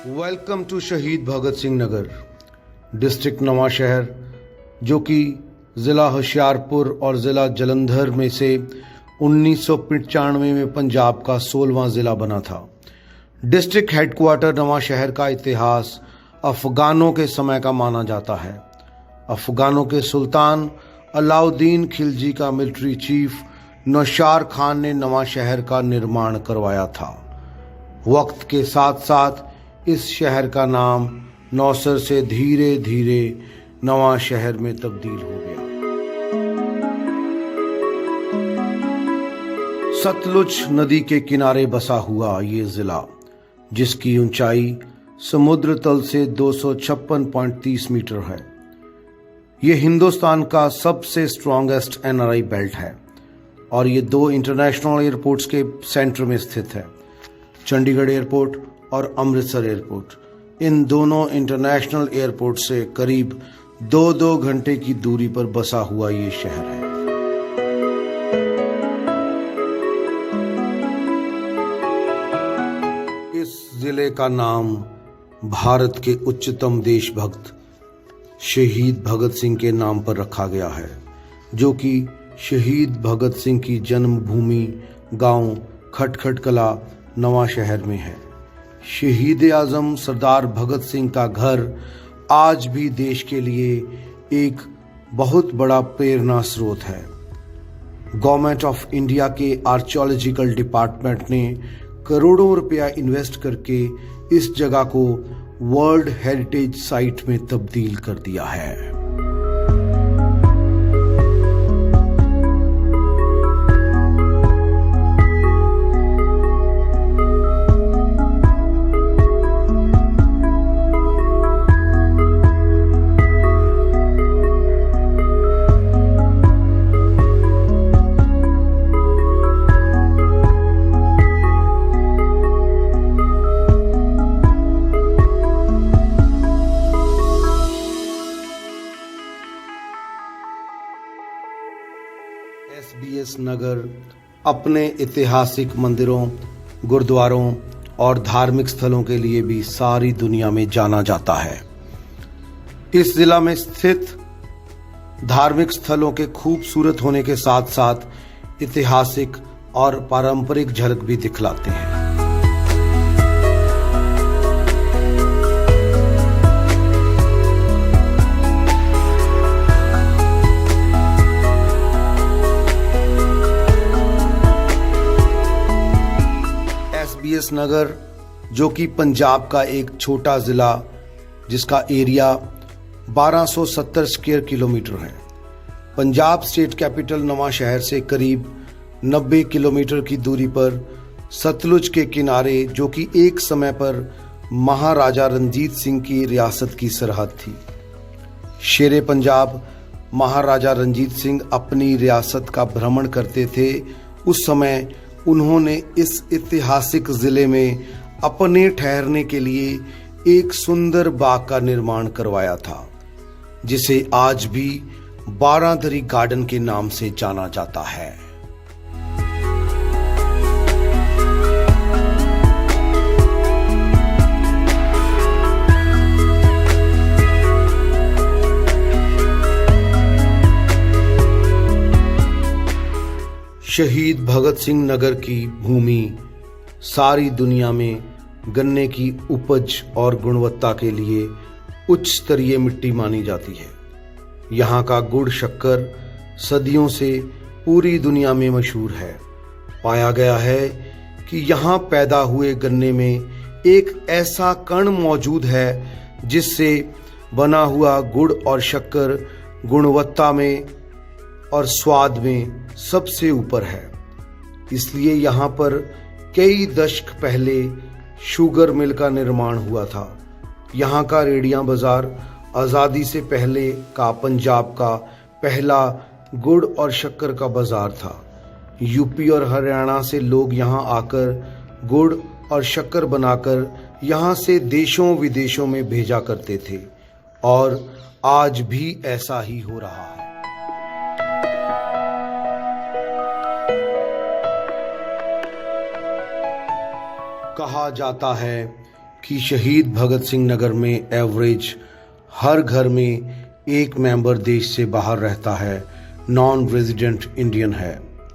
Welcome to शहीद Bhagat Singh Nagar, district नवा शहर, जो कि ज़िला होशियारपुर और ज़िला जलंधर में से 1995 में पंजाब का 16वां ज़िला बना था। डिस्ट्रिक्ट हेडक्वार्टर नवा शहर का इतिहास अफ़गानों के समय का माना जाता है। अफ़गानों के सुल्तान अलाउद्दीन खिलजी का मिलिट्री चीफ नौशार खान ने नवा शहर का निर्माण करवाया था। वक्त के साथ साथ इस शहर का नाम नौसर से धीरे धीरे नवा शहर में तब्दील हो गया। सतलुज नदी के किनारे बसा हुआ ये जिला, जिसकी ऊंचाई समुद्र तल से 256.30 मीटर है, ये हिंदुस्तान का सबसे स्ट्रॉन्गेस्ट एनआरआई बेल्ट है और ये 2 इंटरनेशनल एयरपोर्ट्स के सेंटर में स्थित है, चंडीगढ़ एयरपोर्ट और अमृतसर एयरपोर्ट। इन दोनों इंटरनेशनल एयरपोर्ट से करीब 2-2 घंटे की दूरी पर बसा हुआ ये शहर है। इस जिले का नाम भारत के उच्चतम देशभक्त शहीद भगत सिंह के नाम पर रखा गया है, जो कि शहीद भगत सिंह की जन्मभूमि गांव खटखट कला नवा शहर में है। शहीद आजम सरदार भगत सिंह का घर आज भी देश के लिए एक बहुत बड़ा प्रेरणा स्रोत है। गवर्नमेंट ऑफ इंडिया के आर्कियोलॉजिकल डिपार्टमेंट ने करोड़ों रुपया इन्वेस्ट करके इस जगह को वर्ल्ड हेरिटेज साइट में तब्दील कर दिया है। SBS नगर अपने ऐतिहासिक मंदिरों, गुरुद्वारों और धार्मिक स्थलों के लिए भी सारी दुनिया में जाना जाता है। इस जिला में स्थित धार्मिक स्थलों के खूबसूरत होने के साथ साथ ऐतिहासिक और पारंपरिक झलक भी दिखलाते हैं। SBS नगर, जो कि पंजाब का एक छोटा ज़िला जिसका एरिया 1270 स्क्वायर किलोमीटर है, पंजाब स्टेट कैपिटल नवा शहर से करीब 90 किलोमीटर की दूरी पर सतलुज के किनारे, जो कि एक समय पर महाराजा रंजीत सिंह की रियासत की सरहद थी। शेरे पंजाब महाराजा रंजीत सिंह अपनी रियासत का भ्रमण करते थे। उस समय उन्होंने इस ऐतिहासिक जिले में अपने ठहरने के लिए एक सुंदर बाग का निर्माण करवाया था, जिसे आज भी बारादरी गार्डन के नाम से जाना जाता है। शहीद भगत सिंह नगर की भूमि सारी दुनिया में गन्ने की उपज और गुणवत्ता के लिए उच्च स्तरीय मिट्टी मानी जाती है। यहाँ का गुड़ शक्कर सदियों से पूरी दुनिया में मशहूर है। पाया गया है कि यहाँ पैदा हुए गन्ने में एक ऐसा कण मौजूद है जिससे बना हुआ गुड़ और शक्कर गुणवत्ता में और स्वाद में सबसे ऊपर है। इसलिए यहाँ पर कई दशक पहले शुगर मिल का निर्माण हुआ था। यहाँ का रेडियां बाजार आज़ादी से पहले का पंजाब का पहला गुड़ और शक्कर का बाजार था। यूपी और हरियाणा से लोग यहाँ आकर गुड़ और शक्कर बनाकर यहाँ से देशों विदेशों में भेजा करते थे और आज भी ऐसा ही हो रहा है। कहा जाता है कि शहीद भगत सिंह नगर में एवरेज हर घर में एक मेंबर देश से बाहर रहता है, नॉन रेजिडेंट इंडियन है,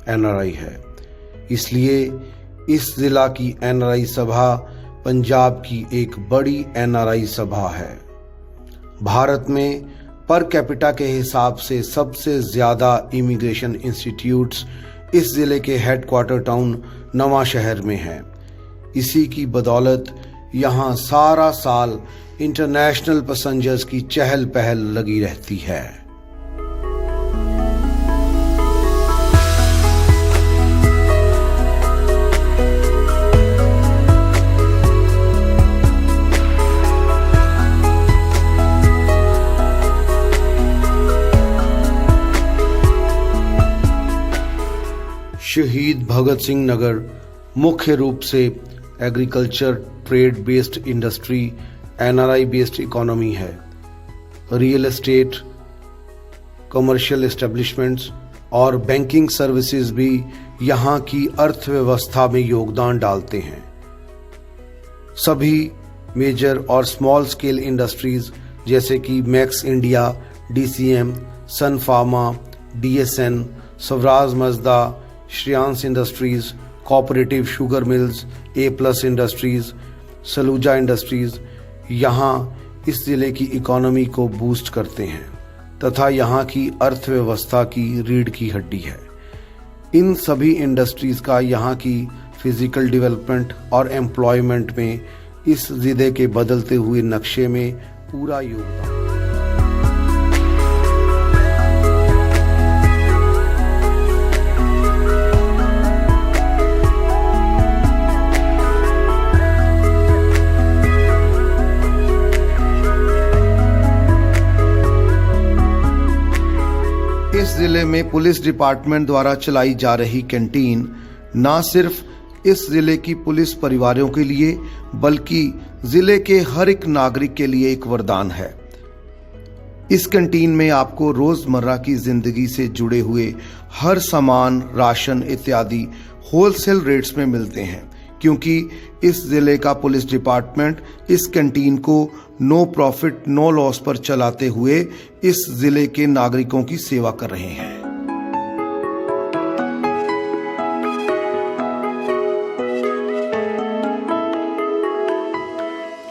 एनआरआई है। इसलिए इस जिला की एनआरआई सभा पंजाब की एक बड़ी एनआरआई सभा है। भारत में पर कैपिटा के हिसाब से सबसे ज़्यादा इमिग्रेशन इंस्टीट्यूट्स इस ज़िले के हेडक्वार्टर टाउन नवा शहर में हैं। इसी की बदौलत यहाँ सारा साल इंटरनेशनल पैसेंजर्स की चहल पहल लगी रहती है। शहीद भगत सिंह नगर मुख्य रूप से agriculture, trade based industry, NRI based economy है। रियल एस्टेट, कमर्शियल एस्टेब्लिशमेंट्स और बैंकिंग सर्विसेज भी यहाँ की अर्थव्यवस्था में योगदान डालते हैं। सभी मेजर और स्मॉल स्केल इंडस्ट्रीज जैसे कि Max India, DCM, Sun Pharma, DSN, Swaraj Mazda, Shreyans Industries, cooperative sugar mills, A plus Industries, Saluja Industries यहाँ इस जिले की इकोनॉमी को बूस्ट करते हैं तथा यहाँ की अर्थव्यवस्था की रीढ़ की हड्डी है। इन सभी इंडस्ट्रीज का यहाँ की फिजिकल डेवलपमेंट और एम्प्लॉयमेंट में इस जिले के बदलते हुए नक्शे में पूरा योगदान। इस जिले में पुलिस डिपार्टमेंट द्वारा चलाई जा रही कैंटीन न सिर्फ इस जिले की पुलिस परिवारों के लिए बल्कि जिले के हर एक नागरिक के लिए एक वरदान है। इस कैंटीन में आपको रोजमर्रा की जिंदगी से जुड़े हुए हर सामान, राशन इत्यादि होलसेल रेट्स में मिलते हैं, क्योंकि इस जिले का पुलिस डिपार्टमेंट इस कैंटीन को नो प्रॉफिट नो लॉस पर चलाते हुए इस जिले के नागरिकों की सेवा कर रहे हैं।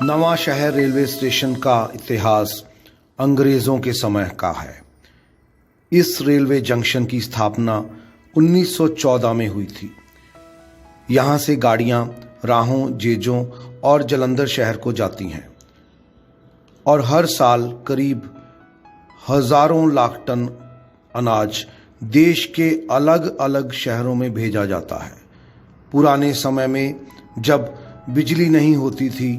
नवा शहर रेलवे स्टेशन का इतिहास अंग्रेजों के समय का है। इस रेलवे जंक्शन की स्थापना 1914 में हुई थी। यहाँ से गाड़ियाँ राहों, जेजों और जलंधर शहर को जाती हैं और हर साल करीब हजारों लाख टन अनाज देश के अलग अलग शहरों में भेजा जाता है। पुराने समय में जब बिजली नहीं होती थी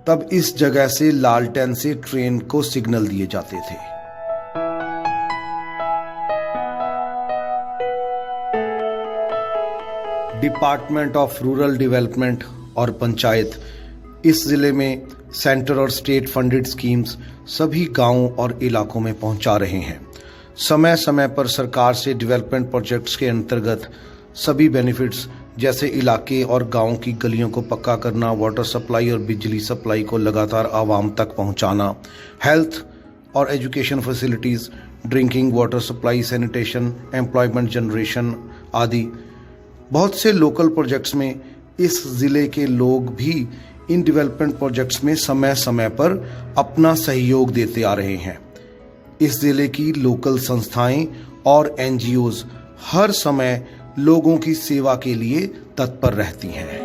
तब इस जगह से लालटेन से ट्रेन को सिग्नल दिए जाते थे। डिपार्टमेंट ऑफ रूरल डेवलपमेंट और पंचायत इस जिले में सेंटर और स्टेट फंडेड स्कीम्स सभी गांवों और इलाकों में पहुंचा रहे हैं। समय समय पर सरकार से डेवलपमेंट प्रोजेक्ट्स के अंतर्गत सभी बेनिफिट्स जैसे इलाके और गांव की गलियों को पक्का करना, वाटर सप्लाई और बिजली सप्लाई को लगातार आवाम तक पहुंचाना, हेल्थ और education facilities, drinking water supply, sanitation, employment generation आदि बहुत से लोकल प्रोजेक्ट्स में इस ज़िले के लोग भी इन डेवलपमेंट प्रोजेक्ट्स में समय समय पर अपना सहयोग देते आ रहे हैं। इस ज़िले की लोकल संस्थाएं और एनजीओज हर समय लोगों की सेवा के लिए तत्पर रहती हैं।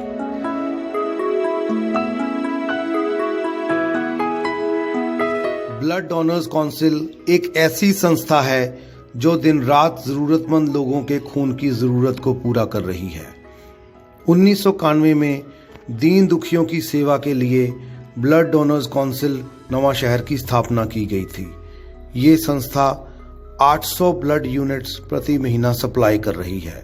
ब्लड डोनर्स काउंसिल एक ऐसी संस्था है जो दिन रात जरूरतमंद लोगों के खून की जरूरत को पूरा कर रही है। 1991 में दीन दुखियों की सेवा के लिए ब्लड डोनर्स काउंसिल नवा शहर की स्थापना की गई थी। ये संस्था 800 ब्लड यूनिट्स प्रति महीना सप्लाई कर रही है।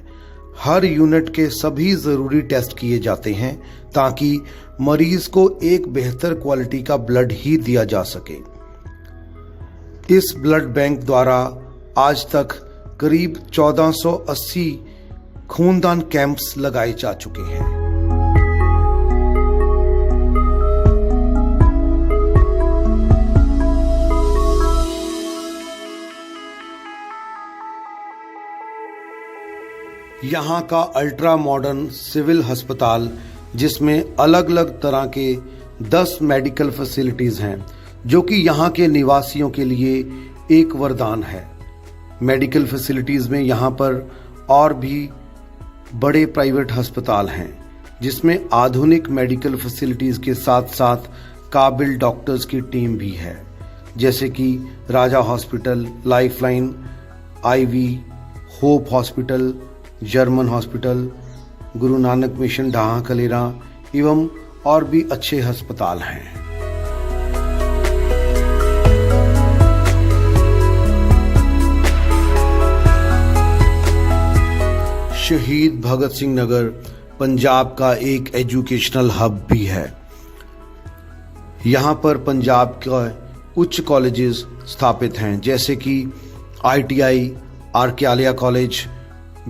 हर यूनिट के सभी जरूरी टेस्ट किए जाते हैं ताकि मरीज को एक बेहतर क्वालिटी का ब्लड ही दिया जा सके। इस ब्लड बैंक द्वारा आज तक करीब 1480 खूनदान कैंप्स लगाए जा चुके हैं। यहाँ का अल्ट्रा मॉडर्न सिविल अस्पताल, जिसमें अलग अलग तरह के 10 मेडिकल फैसिलिटीज़ हैं, जो कि यहाँ के निवासियों के लिए एक वरदान है। मेडिकल फैसिलिटीज़ में यहाँ पर और भी बड़े प्राइवेट अस्पताल हैं, जिसमें आधुनिक मेडिकल फैसिलिटीज़ के साथ साथ काबिल डॉक्टर्स की टीम भी है, जैसे कि Raja hospital, Lifeline, Ivy, Hope hospital, German hospital, Guru Nanak mission ढाहा cholera एवं और भी अच्छे अस्पताल हैं। शहीद भगत सिंह नगर पंजाब का एक एजुकेशनल हब भी है। यहाँ पर पंजाब का उच्च कॉलेजेस स्थापित हैं, जैसे कि ITI, RK Alia college,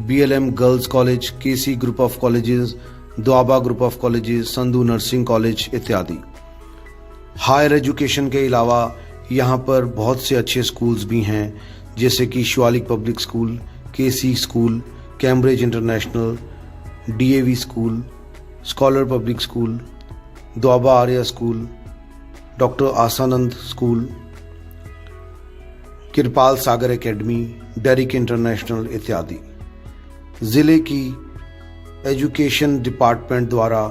BLM girls college, KC group of colleges, Doaba group of colleges, Sandhu nursing college इत्यादि। हायर एजुकेशन के अलावा यहाँ पर बहुत से अच्छे स्कूल्स भी हैं, जैसे कि Shivalik Public School, KC school, Cambridge International, DAV school, Scholar Public School, Doaba Arya School, doctor Asanand School, Kripal Sagar Academy, Derick International इत्यादि। ज़िले की एजुकेशन डिपार्टमेंट द्वारा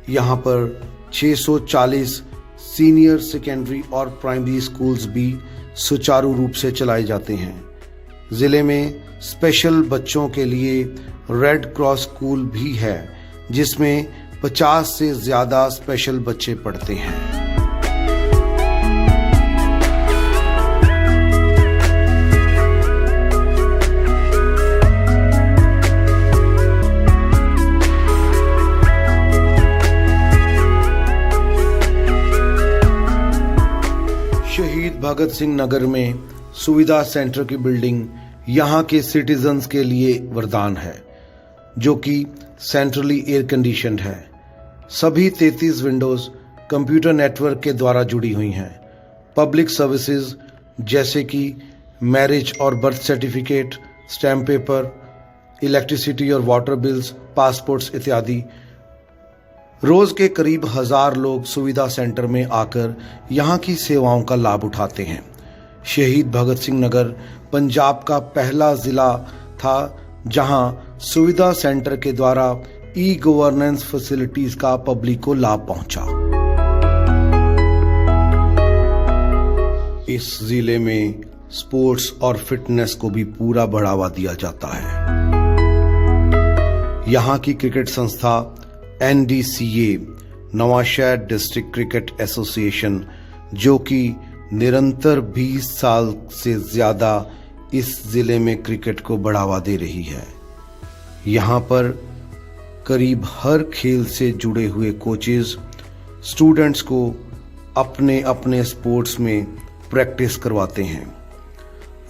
यहाँ पर 640 सीनियर सेकेंडरी और प्राइमरी स्कूल्स भी सुचारू रूप से चलाए जाते हैं। ज़िले में स्पेशल बच्चों के लिए रेड क्रॉस स्कूल भी है, जिसमें 50 से ज़्यादा स्पेशल बच्चे पढ़ते हैं। शहीद भगत सिंह नगर में सुविधा सेंटर की बिल्डिंग यहाँ के सिटीजन्स के लिए वरदान है, जो कि सेंट्रली एयर कंडीशनड है। सभी 33 विंडोज कंप्यूटर नेटवर्क के द्वारा जुड़ी हुई हैं। पब्लिक सर्विसेज जैसे कि मैरिज और birth certificate, stamp paper, electricity और वाटर बिल्स, पासपोर्ट्स इत्यादि। रोज के करीब 1000 लोग सुविधा सेंटर में आकर यहाँ की सेवाओं का लाभ उठाते हैं। शहीद भगत सिंह नगर पंजाब का पहला जिला था जहाँ सुविधा सेंटर के द्वारा ई-गवर्नेंस फैसिलिटीज का पब्लिक को लाभ पहुंचा। इस जिले में स्पोर्ट्स और फिटनेस को भी पूरा बढ़ावा दिया जाता है। यहाँ की क्रिकेट संस्था NDCA, Nawanshahr district cricket association, जो कि निरंतर 20 साल से ज्यादा इस जिले में क्रिकेट को बढ़ावा दे रही है। यहाँ पर करीब हर खेल से जुड़े हुए कोचेज स्टूडेंट्स को अपने अपने स्पोर्ट्स में प्रैक्टिस करवाते हैं।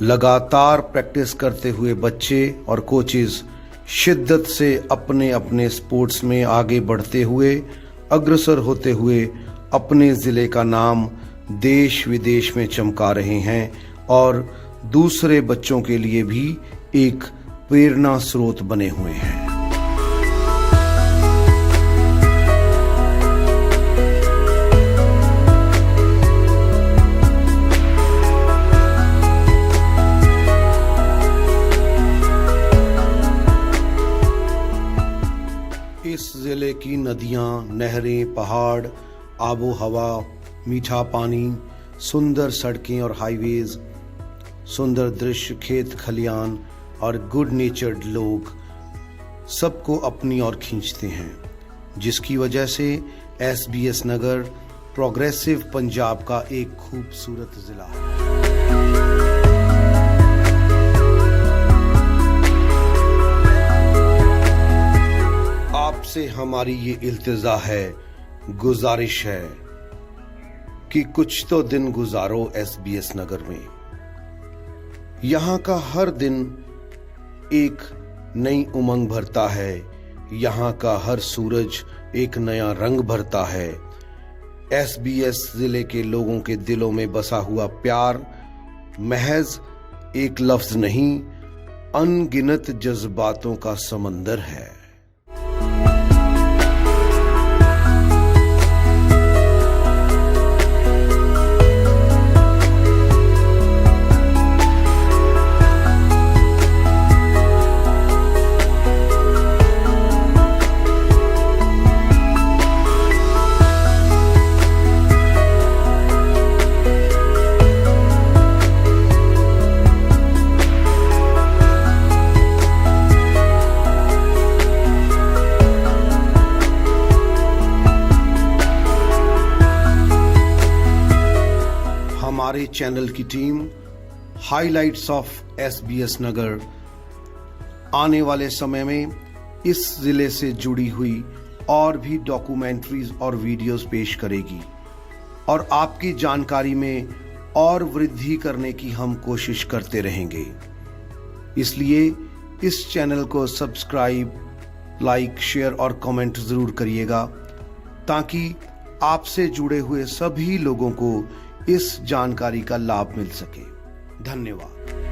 लगातार प्रैक्टिस करते हुए बच्चे और कोचेज शिद्दत से अपने अपने स्पोर्ट्स में आगे बढ़ते हुए, अग्रसर होते हुए अपने ज़िले का नाम देश विदेश में चमका रहे हैं और दूसरे बच्चों के लिए भी एक प्रेरणा स्रोत बने हुए हैं। इस जिले की नदियां, नहरें, पहाड़, आबो हवा, मीठा पानी, सुंदर सड़कें और हाईवेज, सुंदर दृश्य, खेत खलियान और गुड नेचर्ड लोग सबको अपनी ओर खींचते हैं, जिसकी वजह से SBS नगर प्रोग्रेसिव पंजाब का एक खूबसूरत जिला है। आपसे हमारी ये इल्तिजा है, गुजारिश है कि कुछ तो दिन गुजारो SBS नगर में। यहाँ का हर दिन एक नई उमंग भरता है, यहाँ का हर सूरज एक नया रंग भरता है। SBS जिले के लोगों के दिलों में बसा हुआ प्यार महज एक लफ्ज नहीं, अनगिनत जज्बातों का समंदर है। हमारे चैनल की टीम हाइलाइट्स ऑफ SBS नगर आने वाले समय में इस जिले से जुड़ी हुई और भी डॉक्यूमेंट्रीज और वीडियोस पेश करेगी और आपकी जानकारी में और वृद्धि करने की हम कोशिश करते रहेंगे। इसलिए इस चैनल को सब्सक्राइब, लाइक, शेयर और कमेंट जरूर करिएगा ताकि आपसे जुड़े हुए सभी लोगों को इस जानकारी का लाभ मिल सके। धन्यवाद।